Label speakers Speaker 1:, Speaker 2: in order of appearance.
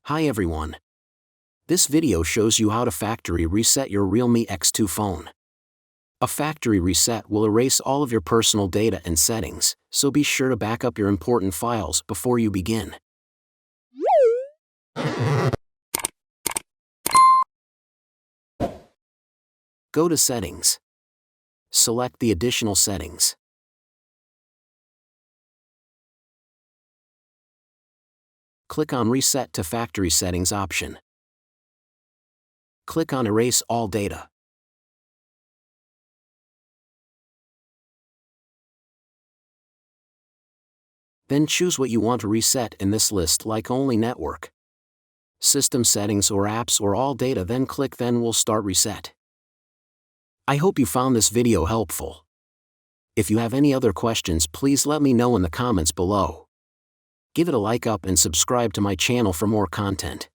Speaker 1: Hi everyone. This video shows you how to factory reset your Realme X2 phone. A factory reset will erase all of your personal data and settings, so be sure to back up your important files before you begin. Go to Settings. Select the Additional Settings. Click on Reset to Factory Settings option. Click on Erase All Data. Then choose what you want to reset in this list, like only network, system settings or apps or all data, then click Then will start reset. I hope you found this video helpful. If you have any other questions, please let me know in the comments below. Give it a like up and subscribe to my channel for more content.